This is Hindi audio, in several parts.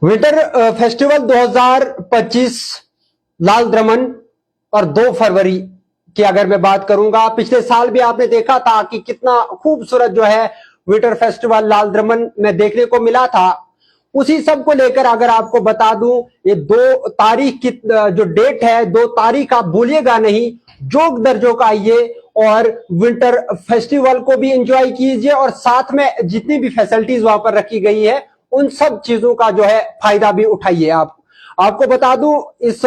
विंटर फेस्टिवल 2025 लाल द्रमन और 2 फरवरी की अगर मैं बात करूंगा, पिछले साल भी आपने देखा था कि कितना खूबसूरत जो है विंटर फेस्टिवल लाल द्रमन में देखने को मिला था। उसी सब को लेकर अगर आपको बता दूं, ये 2 तारीख की जो डेट है, 2 तारीख आप भूलिएगा नहीं, जोग दर्जों का आइए और विंटर फेस्टिवल को भी एंजॉय कीजिए और साथ में जितनी भी फैसिलिटीज वहां पर रखी गई है उन सब चीजों का जो है फायदा भी उठाइए। आपको बता दूं, इस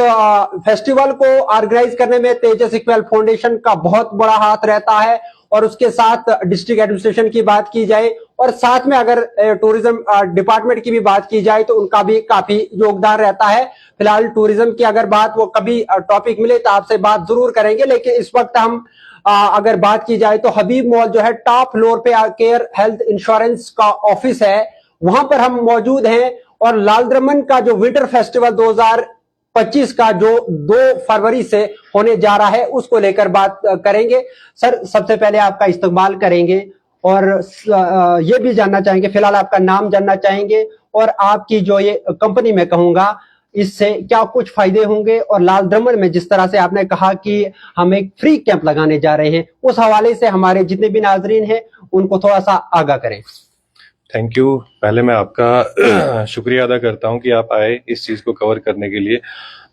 फेस्टिवल को ऑर्गेनाइज करने में तेजस इक्वेल फाउंडेशन का बहुत बड़ा हाथ रहता है और उसके साथ डिस्ट्रिक्ट एडमिनिस्ट्रेशन की बात की जाए और साथ में अगर टूरिज्म डिपार्टमेंट की भी बात की जाए तो उनका भी काफी योगदान रहता है। फिलहाल टूरिज्म की अगर बात वो कभी टॉपिक मिले तो आपसे बात जरूर करेंगे, लेकिन इस वक्त हम अगर बात की जाए तो हबीब मॉल जो है टॉप फ्लोर पे केयर हेल्थ इंश्योरेंस का ऑफिस है, वहां पर हम मौजूद हैं और लाल द्रमन का जो विंटर फेस्टिवल 2025 का जो 2 फरवरी से होने जा रहा है उसको लेकर बात करेंगे। सर, सबसे पहले आपका इस्तकबाल करेंगे और ये भी जानना चाहेंगे, फिलहाल आपका नाम जानना चाहेंगे और आपकी जो ये कंपनी में कहूंगा इससे क्या कुछ फायदे होंगे और लाल द्रमन में जिस तरह से आपने कहा कि हम एक फ्री कैंप लगाने जा रहे हैं, उस हवाले से हमारे जितने भी नाजरीन हैं उनको थोड़ा सा आगाह करें। Thank you. पहले मैं आपका शुक्रिया अदा करता हूं कि आप आए इस चीज़ को कवर करने के लिए।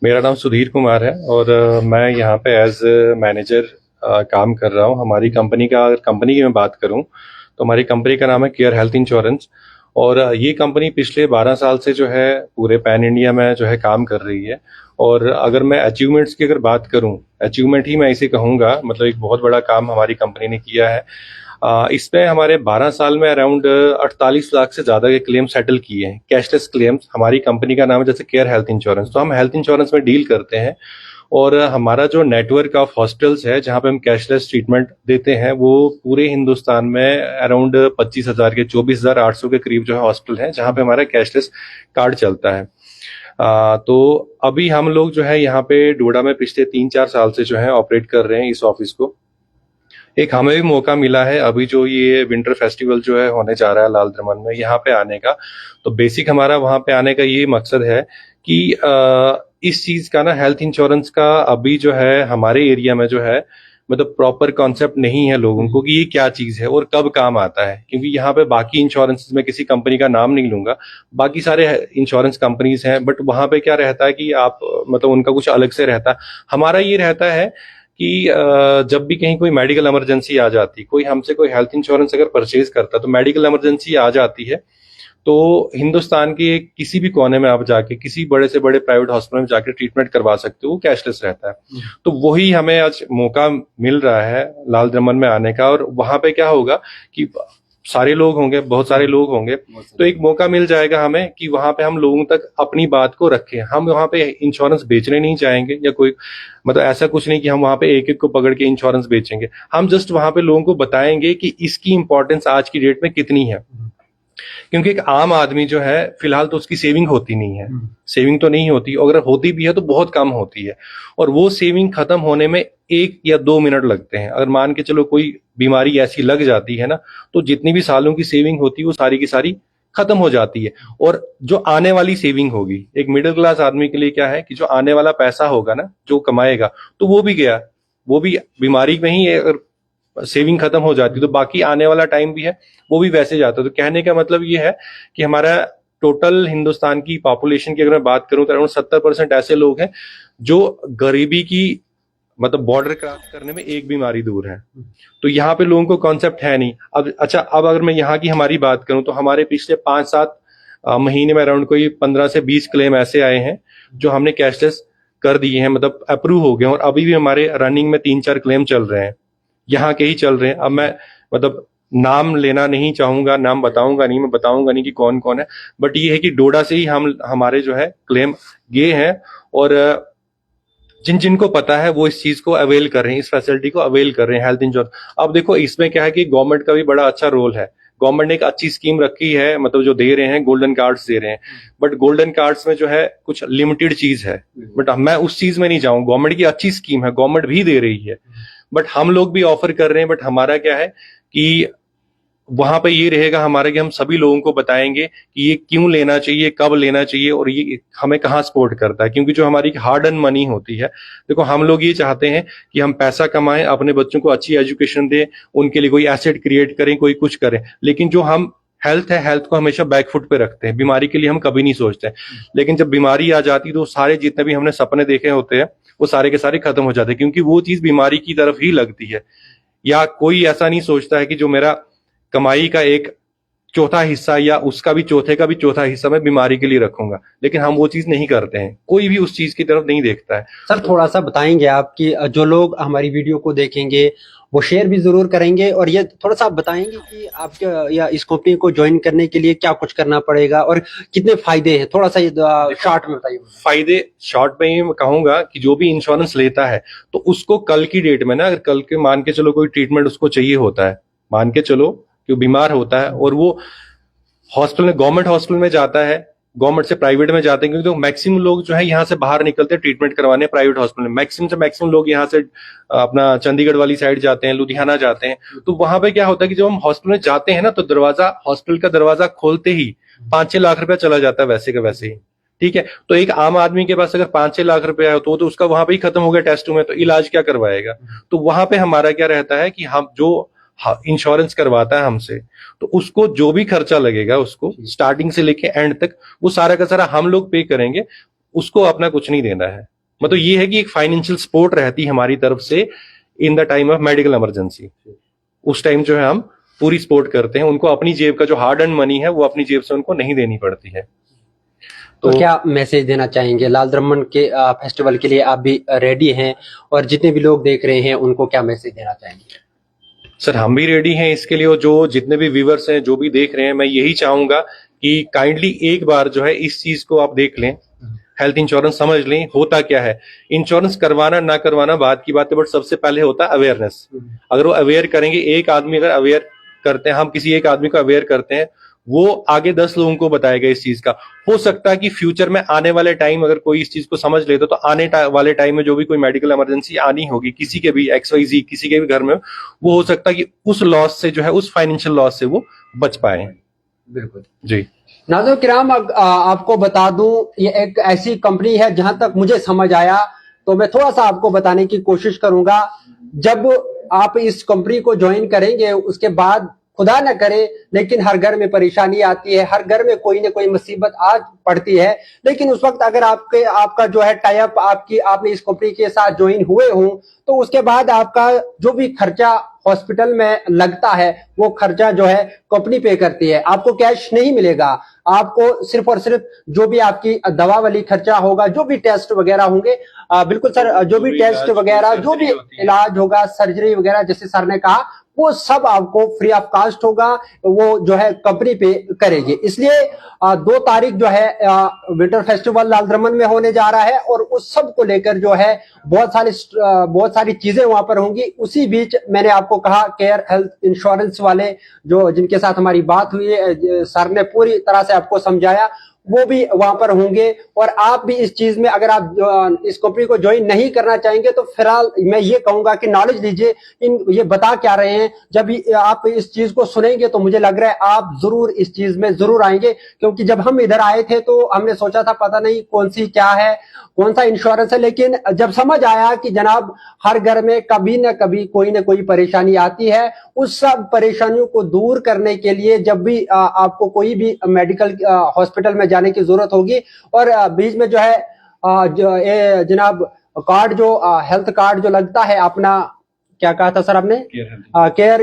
मेरा नाम सुधीर कुमार है और मैं यहाँ पे एज मैनेजर काम कर रहा हूँ। हमारी कंपनी की मैं बात करूँ तो हमारी कंपनी का नाम है केयर हेल्थ इंश्योरेंस और ये कंपनी पिछले 12 साल से जो है पूरे पैन इंडिया में जो है काम कर रही है। और अगर मैं अचीवमेंट्स की अगर बात करूं, अचीवमेंट ही मैं इसे कहूँगा, मतलब एक बहुत बड़ा काम हमारी कंपनी ने किया है। इसमें हमारे 12 साल में अराउंड 48 लाख से ज़्यादा के क्लेम सेटल किए हैं, कैशलेस क्लेम्स। हमारी कंपनी का नाम है जैसे केयर हेल्थ इंश्योरेंस, तो हम हेल्थ इंश्योरेंस में डील करते हैं और हमारा जो नेटवर्क ऑफ हॉस्पिटल्स है जहाँ पे हम कैशलेस ट्रीटमेंट देते हैं वो पूरे हिंदुस्तान में अराउंड 25,000 के 24,800 के करीब जो है हॉस्पिटल हैं जहाँ पे हमारा कैशलेस कार्ड चलता है। तो अभी हम लोग जो है यहाँ पे डोडा में पिछले 3-4 साल से जो है ऑपरेट कर रहे हैं इस ऑफिस को। एक हमें भी मौका मिला है अभी जो ये विंटर फेस्टिवल जो है होने जा रहा है लाल द्रमन में, यहाँ पे आने का। तो बेसिक हमारा वहाँ पे आने का ये मकसद है कि इस चीज का ना, हेल्थ इंश्योरेंस का अभी जो है हमारे एरिया में जो है मतलब प्रॉपर कॉन्सेप्ट नहीं है लोगों को कि ये क्या चीज है और कब काम आता है। क्योंकि यहाँ पे बाकी इंश्योरेंस में किसी कंपनी का नाम नहीं लूंगा, बाकी सारे इंश्योरेंस कंपनीज हैं, बट वहां पे क्या रहता है कि आप मतलब उनका कुछ अलग से रहता है। हमारा ये रहता है कि जब भी कहीं कोई मेडिकल इमरजेंसी आ जाती, कोई हमसे कोई हेल्थ इंश्योरेंस अगर परचेज करता तो मेडिकल इमरजेंसी आ जाती है तो हिंदुस्तान के किसी भी कोने में आप जाके किसी बड़े से बड़े प्राइवेट हॉस्पिटल में जाके ट्रीटमेंट करवा सकते हो, वो कैशलेस रहता है। तो वही हमें आज मौका मिल रहा है लाल द्रमन में आने का। और वहां पे क्या होगा कि सारे लोग होंगे, बहुत सारे लोग होंगे, तो एक मौका मिल जाएगा हमें कि वहां पे हम लोगों तक अपनी बात को रखें। हम वहां पे इंश्योरेंस बेचने नहीं चाहेंगे या कोई मतलब ऐसा कुछ नहीं कि हम वहां पे एक एक को पकड़ के इंश्योरेंस बेचेंगे। हम जस्ट वहां पे लोगों को बताएंगे कि इसकी इंपॉर्टेंस आज की डेट में कितनी है। क्योंकि एक आम आदमी जो है फिलहाल तो उसकी सेविंग होती नहीं है, सेविंग तो नहीं होती, अगर होती भी है तो बहुत कम होती है और वो सेविंग खत्म होने में 1 या 2 मिनट लगते हैं। अगर मान के चलो कोई बीमारी ऐसी लग जाती है ना, तो जितनी भी सालों की सेविंग होती है वो सारी की सारी खत्म हो जाती है। और जो आने वाली सेविंग होगी एक मिडिल क्लास आदमी के लिए क्या है कि जो आने वाला पैसा होगा ना, जो कमाएगा, तो वो भी गया, वो भी बीमारी में ही अगर सेविंग खत्म हो जाती तो बाकी आने वाला टाइम भी है वो भी वैसे जाता। तो कहने का मतलब ये है कि हमारा टोटल हिंदुस्तान की पॉपुलेशन की अगर मैं बात करूं तो अराउंड 70% ऐसे लोग हैं जो गरीबी की मतलब बॉर्डर क्रॉस करने में एक बीमारी दूर है। तो यहाँ पे लोगों को कॉन्सेप्ट है नहीं। अब अच्छा, अब अगर मैं यहाँ की हमारी बात करूं तो हमारे पिछले 5-7 महीने में अराउंड कोई 15 से 20 क्लेम ऐसे आए हैं जो हमने कैशलेस कर दिए हैं, मतलब अप्रूव हो गए। और अभी भी हमारे रनिंग में 3-4 क्लेम चल रहे हैं, यहाँ के ही चल रहे हैं। अब मैं मतलब नाम लेना नहीं चाहूंगा, नाम बताऊंगा नहीं, मैं बताऊंगा नहीं कि कौन कौन है, बट ये है कि डोडा से ही हमारे जो है क्लेम ये हैं और जिन जिनको पता है वो इस चीज को अवेल कर रहे हैं, इस फैसिलिटी को अवेल कर रहे हैं, हेल्थ इंश्योरेंस। अब देखो इसमें क्या है कि गवर्नमेंट का भी बड़ा अच्छा रोल है। गवर्नमेंट ने एक अच्छी स्कीम रखी है, मतलब जो दे रहे हैं गोल्डन कार्ड्स दे रहे हैं, बट गोल्डन कार्ड्स में जो है कुछ लिमिटेड चीज है, बट मैं उस चीज में नहीं जाऊं। गवर्नमेंट की अच्छी स्कीम है, गवर्नमेंट भी दे रही है, बट हम लोग भी ऑफर कर रहे हैं। बट हमारा क्या है कि वहां पे ये रहेगा हमारा कि हम सभी लोगों को बताएंगे कि ये क्यों लेना चाहिए, कब लेना चाहिए और ये हमें कहाँ सपोर्ट करता है, क्योंकि जो हमारी हार्ड अर्न मनी होती है, देखो हम लोग ये चाहते हैं कि हम पैसा कमाएं, अपने बच्चों को अच्छी एजुकेशन दें, उनके लिए कोई एसेट क्रिएट करें, कोई कुछ करें, लेकिन जो हम हेल्थ है, हेल्थ को हमेशा बैकफुट पे रखते हैं, बीमारी के लिए हम कभी नहीं सोचते। लेकिन जब बीमारी आ जाती है तो सारे जितने भी हमने सपने देखे होते हैं वो सारे के सारे खत्म हो जाते हैं, क्योंकि वो चीज बीमारी की तरफ ही लगती है। या कोई ऐसा नहीं सोचता है कि जो मेरा कमाई का एक चौथा हिस्सा या उसका भी चौथे का भी चौथा हिस्सा मैं बीमारी के लिए रखूंगा, लेकिन हम वो चीज नहीं करते हैं, कोई भी उस चीज की तरफ नहीं देखता है। सर थोड़ा सा बताएंगे आप कि जो लोग हमारी वीडियो को देखेंगे वो शेयर भी जरूर करेंगे, और ये थोड़ा सा आप बताएंगे कि आपके या इस कंपनी को ज्वाइन करने के लिए क्या कुछ करना पड़ेगा और कितने फायदे हैं, थोड़ा सा शॉर्ट में बताइए। फायदे शॉर्ट में ये कहूंगा कि जो भी इंश्योरेंस लेता है तो उसको कल की डेट में ना, अगर कल के मान के चलो कोई ट्रीटमेंट उसको चाहिए होता है, मान के चलो कि वो बीमार होता है और वो हॉस्पिटल में, गवर्नमेंट हॉस्पिटल में जाता है, गवर्नमेंट से प्राइवेट में जाते हैं, क्योंकि तो मैक्सिमम लोग जो है यहाँ से बाहर निकलते हैं ट्रीटमेंट करवाने प्राइवेट हॉस्पिटल में, मैक्सिमम से मैक्सिमम लोग यहाँ से अपना चंडीगढ़ वाली साइड जाते हैं, लुधियाना जाते हैं। तो वहां पे क्या होता है कि जब हम हॉस्पिटल में जाते हैं ना तो हॉस्पिटल का दरवाजा खोलते ही 5-6 लाख रुपया चला जाता है वैसे का वैसे ही, ठीक है। तो एक आम आदमी के पास अगर 5-6 लाख रुपया है तो उसका वहां पे ही खत्म हो गया टेस्ट में, तो इलाज क्या करवाएगा। तो वहां पे हमारा क्या रहता है कि हम जो इंश्योरेंस करवाता है हमसे, तो उसको जो भी खर्चा लगेगा उसको स्टार्टिंग से लेके एंड तक वो सारा का सारा हम लोग पे करेंगे, उसको अपना कुछ नहीं देना है। मतलब ये है कि एक फाइनेंशियल सपोर्ट रहती है हमारी तरफ से in the time of medical emergency. उस टाइम जो है हम पूरी सपोर्ट करते हैं उनको, अपनी जेब का जो हार्ड अर्न मनी है वो अपनी जेब से उनको नहीं देनी पड़ती है। तो क्या मैसेज देना चाहेंगे लाल द्रमन के फेस्टिवल के लिए? आप भी रेडी हैं और जितने भी लोग देख रहे हैं उनको क्या मैसेज देना चाहेंगे? सर हम भी रेडी हैं इसके लिए, और जो जितने भी व्यूवर्स हैं जो भी देख रहे हैं, मैं यही चाहूंगा कि काइंडली एक बार जो है इस चीज को आप देख लें, हेल्थ इंश्योरेंस समझ लें होता क्या है। इंश्योरेंस करवाना ना करवाना बात की बात है, बट सबसे पहले होता है अवेयरनेस। अगर वो अवेयर करेंगे, एक आदमी अगर अवेयर करते हैं, हम किसी एक आदमी को अवेयर करते हैं, वो आगे 10 लोगों को बताएगा इस चीज का। हो सकता है कि फ्यूचर में आने वाले टाइम अगर कोई इस चीज को समझ लेता तो आने वाले टाइम में जो भी कोई मेडिकल इमरजेंसी आनी होगी किसी के भी XYZ किसी के भी घर में, वो हो सकता है कि उस लॉस से जो है, उस फाइनेंशियल लॉस से वो बच पाए। बिल्कुल जी। नाज़रीन किराम, आपको बता दूं ये एक ऐसी कंपनी है, जहां तक मुझे समझ आया तो मैं थोड़ा सा आपको बताने की कोशिश करूंगा। जब आप इस कंपनी को ज्वाइन करेंगे उसके बाद खुदा न करे लेकिन हर घर में परेशानी आती है, हर घर में कोई ना कोई मुसीबत आ पड़ती है, लेकिन उस वक्त अगर आपका जो है टाई अप आपने इस कंपनी के साथ ज्वाइन हुए हो तो उसके बाद आपका जो भी खर्चा हॉस्पिटल में लगता है वो खर्चा जो है कंपनी पे करती है। आपको कैश नहीं मिलेगा, आपको सिर्फ और सिर्फ जो भी आपकी दवा वाली खर्चा होगा, जो भी टेस्ट वगैरह होंगे, बिल्कुल सर, जो भी टेस्ट वगैरह, जो भी इलाज होगा, सर्जरी वगैरह जैसे सर ने कहा, वो सब आपको फ्री ऑफ कास्ट होगा, वो जो है कंपनी पे करेगी। इसलिए 2 तारीख जो है विंटर फेस्टिवल लाल द्रमन में होने जा रहा है और उस सब को लेकर जो है बहुत सारी चीजें वहां पर होंगी। उसी बीच मैंने आपको कहा केयर हेल्थ इंश्योरेंस वाले जो जिनके साथ हमारी बात हुई है, सर ने पूरी तरह से आपको समझाया, वो भी वहां पर होंगे। और आप भी इस चीज में अगर आप इस कंपनी को ज्वाइन नहीं करना चाहेंगे तो फिलहाल मैं ये कहूंगा कि नॉलेज लीजिए ये बता क्या रहे हैं। जब आप इस चीज को सुनेंगे तो मुझे लग रहा है आप जरूर इस चीज में जरूर आएंगे, क्योंकि जब हम इधर आए थे तो हमने सोचा था पता नहीं कौन सी क्या है, कौन सा इंश्योरेंस है, लेकिन जब समझ आया कि जनाब हर घर में कभी न कभी कोई न कोई परेशानी आती है, उस सब परेशानियों को दूर करने के लिए जब भी आपको कोई भी मेडिकल हॉस्पिटल में जाने की जरूरत होगी और बीच में जो है जनाब कार्ड जो हेल्थ कार्ड जो लगता है अपना, क्या कहा था सर आपने, केयर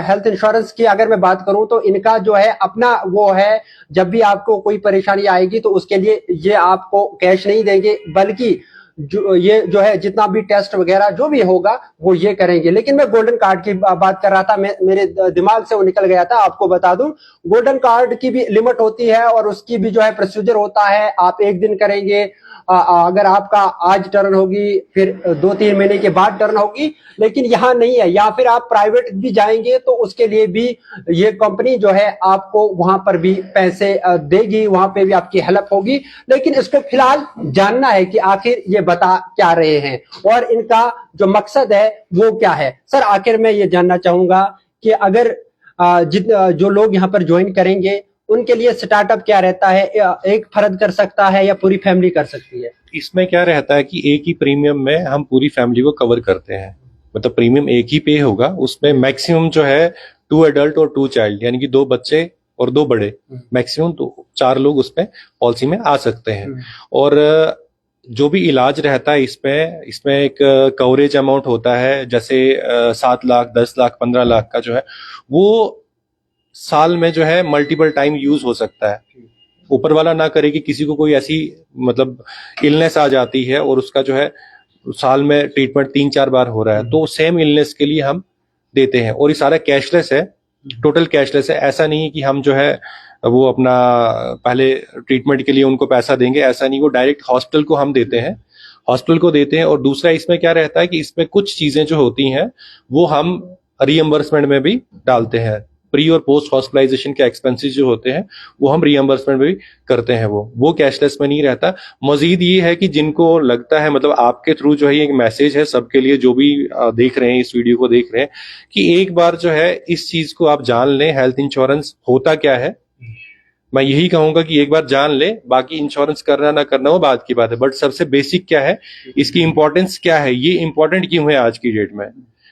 हेल्थ इंश्योरेंस की अगर मैं बात करूं तो इनका जो है अपना वो है, जब भी आपको कोई परेशानी आएगी तो उसके लिए ये आपको कैश नहीं देंगे, बल्कि ये जो है जितना भी टेस्ट वगैरह जो भी होगा वो ये करेंगे। लेकिन मैं गोल्डन कार्ड की बात कर रहा था, मेरे दिमाग से वो निकल गया था। आपको बता दूं गोल्डन कार्ड की भी लिमिट होती है और उसकी भी जो है प्रोसीजर होता है। आप एक दिन करेंगे, अगर आपका आज टर्न होगी फिर 2-3 महीने के बाद टर्न होगी, लेकिन यहाँ नहीं है। या फिर आप प्राइवेट भी जाएंगे तो उसके लिए भी ये कंपनी जो है आपको वहां पर भी पैसे देगी, वहां पे भी आपकी हेल्प होगी। लेकिन इसको फिलहाल जानना है कि आखिर ये बता क्या रहे हैं और इनका जो मकसद है वो क्या है। सर आखिर में ये जानना चाहूंगा कि अगर जो लोग यहाँ पर ज्वाइन करेंगे उनके लिए स्टार्टअप क्या रहता है? एक फर्द कर सकता है या पूरी फैमिली कर सकती है? इसमें क्या रहता है कि एक ही प्रीमियम में हम पूरी फैमिली को कवर करते हैं। मतलब प्रीमियम एक ही पे होगा, उसमें मैक्सिमम जो है 2 एडल्ट और 2 चाइल्ड, यानी कि 2 बच्चे और 2 बड़े, मैक्सिमम तो 4 लोग उसमें पॉलिसी में आ सकते हैं। और जो भी इलाज रहता है इसमें एक कवरेज अमाउंट होता है, जैसे 7 लाख, 10 लाख, 15 लाख का जो है वो साल में जो है मल्टीपल टाइम यूज हो सकता है। ऊपर वाला ना करे कि किसी को कोई ऐसी मतलब इलनेस आ जाती है और उसका जो है साल में ट्रीटमेंट 3-4 बार हो रहा है, तो सेम इलनेस के लिए हम देते हैं। और ये सारा कैशलेस है, टोटल कैशलेस है। ऐसा नहीं है कि हम जो है वो अपना पहले ट्रीटमेंट के लिए उनको पैसा देंगे, ऐसा नहीं। वो डायरेक्ट हॉस्पिटल को हम देते हैं, हॉस्पिटल को देते हैं। और दूसरा इसमें क्या रहता है कि इसमें कुछ चीजें जो होती हैं वो हम रीएम्बर्समेंट में भी डालते हैं। प्री और पोस्ट हॉस्पिटलाइजेशन के एक्सपेंसेस जो होते हैं वो हम रीएम्बर्समेंट में भी करते हैं, वो कैशलेस में नहीं रहता। मजीद ये है कि जिनको लगता है, मतलब आपके थ्रू जो है एक मैसेज है सबके लिए जो भी देख रहे हैं, इस वीडियो को देख रहे हैं, कि एक बार जो है इस चीज को आप जान लें, हेल्थ इंश्योरेंस होता क्या है। मैं यही कहूंगा कि एक बार जान ले, बाकी इंश्योरेंस करना ना करना वो बात की बात है, बट सबसे बेसिक क्या है, इसकी इंपॉर्टेंस क्या है, ये इंपॉर्टेंट क्यों है आज की डेट में।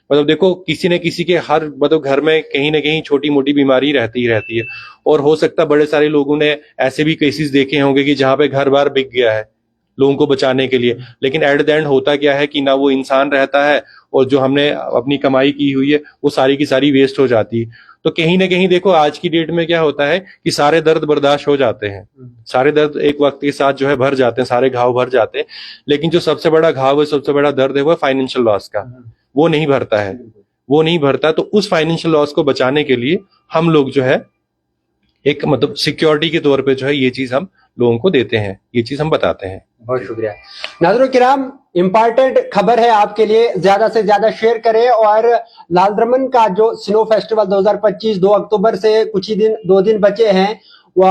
मतलब देखो, किसी न किसी के हर मतलब घर में कहीं ना कहीं छोटी मोटी बीमारी रहती ही रहती है। और हो सकता है बड़े सारे लोगों ने ऐसे भी केसेस देखे होंगे कि जहां पे घर बार बिक गया है लोगों को बचाने के लिए, लेकिन एट द एंड होता क्या है कि ना वो इंसान रहता है और जो हमने अपनी कमाई की हुई है वो सारी की सारी वेस्ट हो जाती है। तो कहीं ना कहीं देखो आज की डेट में क्या होता है कि सारे दर्द बर्दाश्त हो जाते हैं, सारे दर्द एक वक्त के साथ जो है भर जाते हैं, सारे घाव भर जाते हैं, लेकिन जो सबसे बड़ा घाव है, सबसे बड़ा दर्द है, वो फाइनेंशियल लॉस का, वो नहीं भरता है, वो नहीं भरता। तो उस फाइनेंशियल लॉस को बचाने के लिए हम लोग जो है एक मतलब सिक्योरिटी के तौर पे जो है ये चीज हम लोगों को देते हैं, ये चीज हम बताते हैं। बहुत शुक्रिया। नाज़रीन किराम, इंपॉर्टेंट खबर है आपके लिए, ज्यादा से ज्यादा शेयर करें। और लाल दमन का जो स्नो फेस्टिवल 2025 2 अक्टूबर से कुछ ही दिन 2 दिन बचे हैं, वह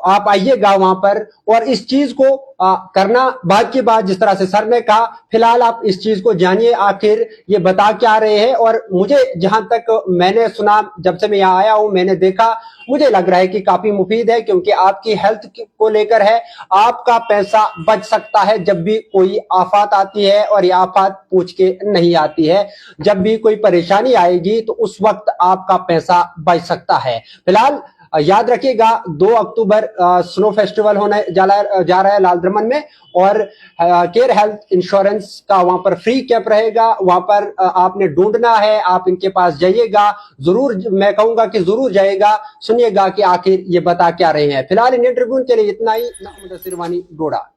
आप आइएगा वहां पर। और इस चीज को करना बाद की बात, जिस तरह से सर ने कहा, फिलहाल आप इस चीज को जानिए आखिर ये बता क्या रहे हैं। और मुझे जहां तक मैंने सुना, जब से मैं यहाँ आया हूं मैंने देखा, मुझे लग रहा है कि काफी मुफीद है, क्योंकि आपकी हेल्थ को लेकर है। आपका पैसा बच सकता है जब भी कोई आफत आती है, और ये आफत पूछ के नहीं आती है। जब भी कोई परेशानी आएगी तो उस वक्त आपका पैसा बच सकता है। फिलहाल याद रखिएगा 2 अक्टूबर स्नो फेस्टिवल होने जा रहा है लाल दमन में। और केयर हेल्थ इंश्योरेंस का वहां पर फ्री कैंप रहेगा। वहां पर आपने ढूंढना है, आप इनके पास जाइएगा जरूर। मैं कहूंगा कि जरूर जाइएगा, सुनिएगा कि आखिर ये बता क्या रहे हैं। फिलहाल इंडियन ट्रिब्यून के लिए इतना ही। मोहम्मद सिरवानी, डोडा।